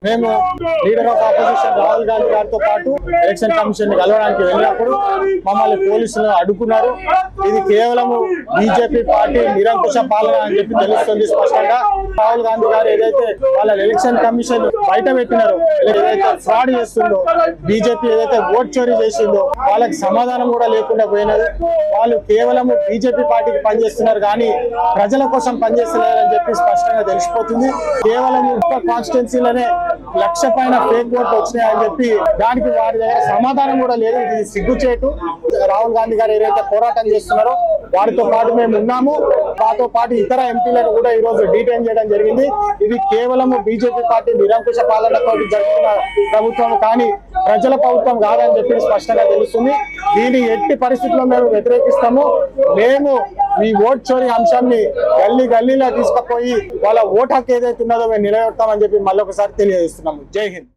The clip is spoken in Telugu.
మేము leader of opposition Rahul Gandhi గారితో పాటు ఎలక్షన్ కమిషన్ ని కలవడానికి వెళ్ళినప్పుడు మమ్మల్ని పోలీసులు అడ్డుకున్నారు. ఇది కేవలం బీజేపీ పార్టీ నిరంకుశ పాలన అని చెప్పి తెలుస్తుంది స్పష్టంగా. రాహుల్ గాంధీ గారు ఏదైతే వాళ్ళ ఎలక్షన్ కమిషన్ బయట పెట్టినారో, ఏదైతే ఫ్రాడ్ చేస్తుందో, బీజేపీ ఏదైతే ఓట్ చోరీ చేసిందో వాళ్ళకి సమాధానం కూడా లేకుండా పోయినది. వాళ్ళు కేవలం బీజేపీ పార్టీకి పనిచేస్తున్నారు కానీ ప్రజల కోసం పనిచేస్తున్నారని చెప్పి స్పష్టంగా తెలిసిపోతుంది. కేవలం కాన్స్టిట్యున్సీలోనే 1,00,000 పైన ఫేక్ ఓట్లు వచ్చినాయని చెప్పి దానికి వారి దగ్గర సమాధానం కూడా లేదు. ఇది సిగ్గుచేటు. రాహుల్ గాంధీ గారు ఏదైతే పోరాటం చేస్తున్నారో వారితో పాటు మేము ఉన్నాము. మాతో పాటు ఇతర ఎంపీలను కూడా ఈ రోజు డీటైన్ చేయడం జరిగింది. ఇది కేవలం బీజేపీ పార్టీ నిరంకుశ పాలనతో జరుగుతున్న ప్రభుత్వం కానీ ప్రజల ప్రభుత్వం కాదని చెప్పి స్పష్టంగా తెలుస్తుంది. దీని ఎట్టి పరిస్థితుల్లో మేము వ్యతిరేకిస్తాము. మేము ఈ ఓట్ చోరీ అంశాన్ని గల్లీలో తీసుకుపోయి వాళ్ళ ఓటు హక్కు ఏదైతే ఉన్నదో మేము నిలబెడతామని చెప్పి మళ్ళొకసారి తెలియజేస్తున్నాము. జై హింద్.